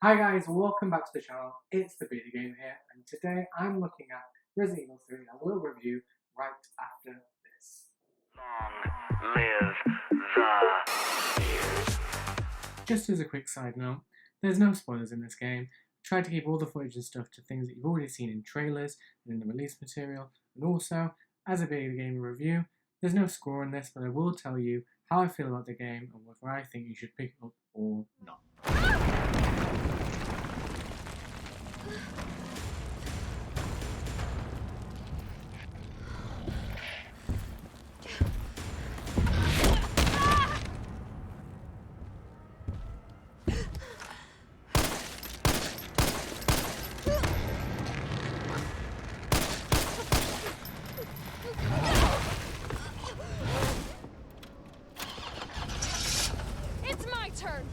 Hi guys, welcome back to the channel. It's the Beardy Gamer here, and today I'm looking at Resident Evil 3. I will review right after this. Long live the... Just as a quick side note, there's no spoilers in this game. I tried to keep all the footage and stuff to things that you've already seen in trailers and in the release material, and also, as a Beardy Gamer review, there's no score in this, but I will tell you how I feel about the game and whether I think you should pick it up or not.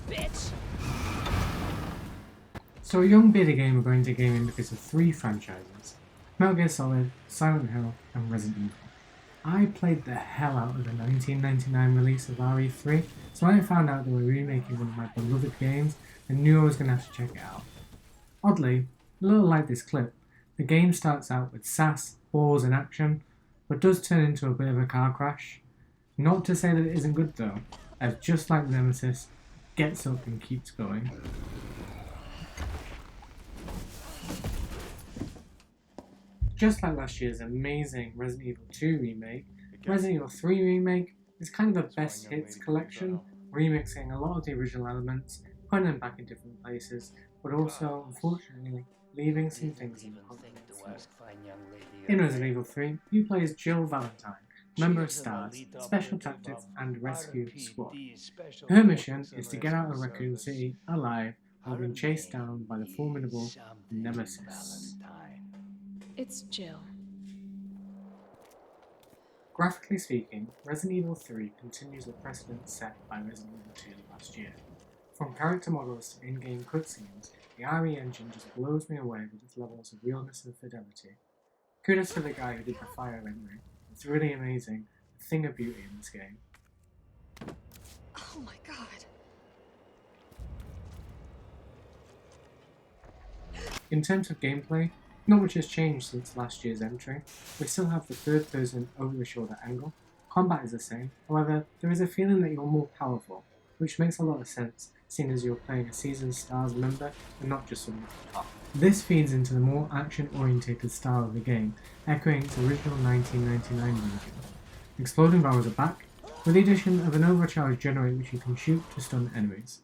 Bitch. So a young Beardy Gamer going to gaming because of three franchises: Metal Gear Solid, Silent Hill, and Resident Evil. I played the hell out of the 1999 release of RE3, so when I found out they were remaking one of my beloved games, I knew I was going to have to check it out. Oddly, a little like this clip, the game starts out with sass, balls, and action, but does turn into a bit of a car crash. Not to say that it isn't good though, as just like Nemesis, gets up and keeps going. Just like last year's amazing Resident Evil 2 remake, Resident Evil 3 remake is kind of a best hits collection, remixing a lot of the original elements, putting them back in different places, but also, unfortunately, leaving some things in the context. In Resident Evil 3, you play as Jill Valentine, member of STARS, Special Tactics and Rescue Squad. Her mission is to get out of Raccoon City alive while being chased down by the formidable Nemesis. It's Jill. Graphically speaking, Resident Evil 3 continues the precedent set by Resident Evil 2 last year. From character models to in-game cutscenes, the RE engine just blows me away with its levels of realness and fidelity. Kudos to the guy who did the fire rendering. It's really amazing, a thing of beauty in this game. Oh my god. In terms of gameplay, not much has changed since last year's entry. We still have the third-person over-the-shoulder angle. Combat is the same, however, there is a feeling that you're more powerful, which makes a lot of sense, seeing as you're playing a seasoned STARS member and not just someone at the top. This feeds into the more action-orientated style of the game, echoing its original 1999 version. Exploding barrels are back, with the addition of an overcharged generator which you can shoot to stun enemies.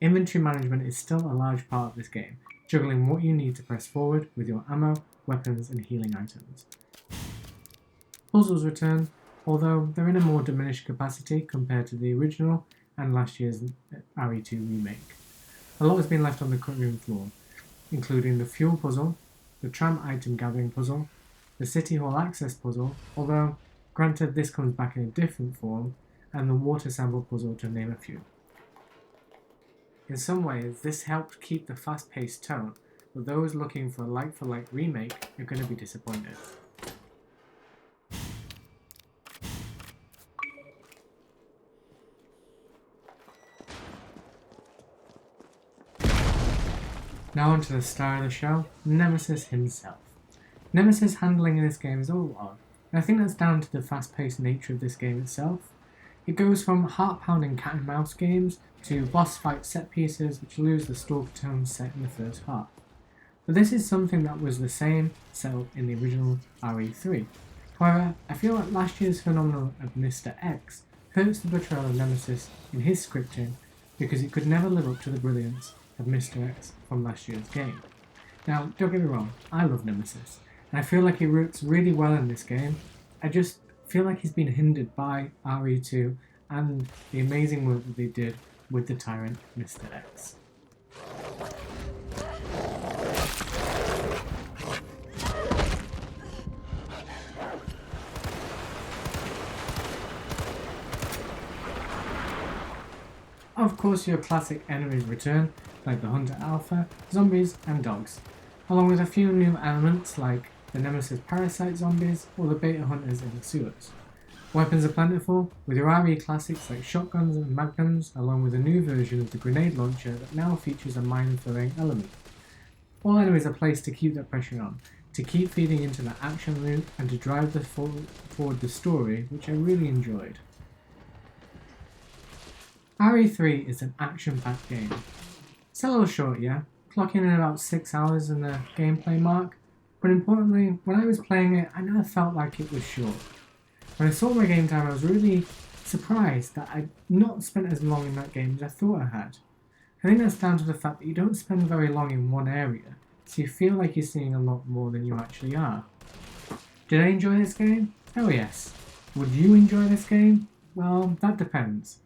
Inventory management is still a large part of this game, juggling what you need to press forward with your ammo, weapons, and healing items. Puzzles return, although they're in a more diminished capacity compared to the original and last year's RE2 remake. A lot has been left on the cutting room floor, including the fuel puzzle, the tram item gathering puzzle, the City Hall access puzzle, although granted this comes back in a different form, and the water sample puzzle, to name a few. In some ways, this helped keep the fast-paced tone, but those looking for a like-for-like remake are going to be disappointed. Now onto the star of the show, Nemesis himself. Nemesis handling in this game is all odd, and I think that's down to the fast-paced nature of this game itself. It goes from heart-pounding cat-and-mouse games to boss fight set pieces which lose the stalker tone set in the first half. But this is something that was the same setup in the original RE3. However, I feel like last year's phenomenon of Mr. X hurts the portrayal of Nemesis in his scripting because it could never live up to the brilliance of Mr. X from last year's game. Now, don't get me wrong, I love Nemesis, and I feel like he works really well in this game. I just feel like he's been hindered by RE2 and the amazing work that they did with the tyrant Mr. X. Of course, your classic enemies return, like the Hunter Alpha, zombies, and dogs, along with a few new elements like the Nemesis parasite zombies or the beta hunters in the sewers. Weapons are plentiful, with your RE classics like shotguns and magnums, along with a new version of the grenade launcher that now features a mine-throwing element. All enemies are placed to keep that pressure on, to keep feeding into the action loop, and to drive forward the story, which I really enjoyed. RE3 is an action-packed game. It's a little short, yeah, clocking in about 6 hours in the gameplay mark, but importantly, when I was playing it, I never felt like it was short. When I saw my game time, I was really surprised that I'd not spent as long in that game as I thought I had. I think that's down to the fact that you don't spend very long in one area, so you feel like you're seeing a lot more than you actually are. Did I enjoy this game? Oh yes. Would you enjoy this game? Well, that depends.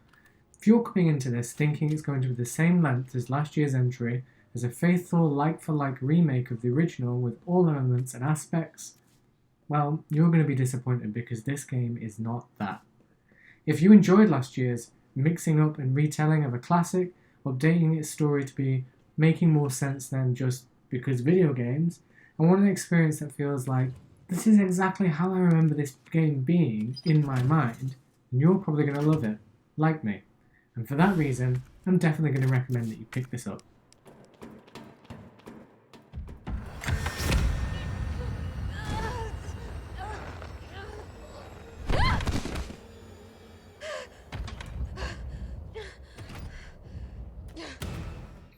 If you're coming into this thinking it's going to be the same length as last year's entry, as a faithful like-for-like remake of the original with all elements and aspects, well, you're going to be disappointed because this game is not that. If you enjoyed last year's mixing up and retelling of a classic, updating its story to be making more sense than just because video games, and want an experience that feels like this is exactly how I remember this game being in my mind, then you're probably going to love it, like me. And for that reason, I'm definitely going to recommend that you pick this up.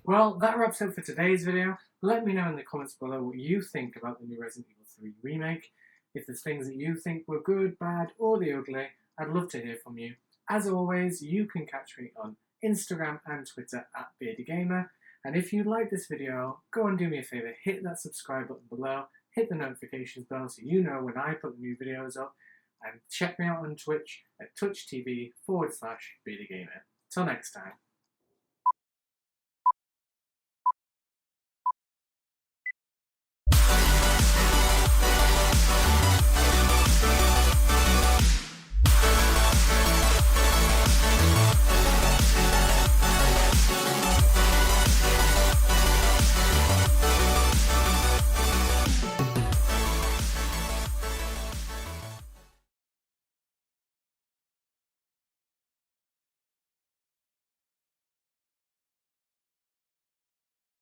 Well, that wraps up for today's video. Let me know in the comments below what you think about the new Resident Evil 3 remake. If there's things that you think were good, bad, or the ugly, I'd love to hear from you. As always, you can catch me on Instagram and Twitter at Beardy Gamer. And if you like this video, go and do me a favour, hit that subscribe button below, hit the notifications bell so you know when I put new videos up, and check me out on Twitch at twitch.tv/Beardy Gamer. Till next time.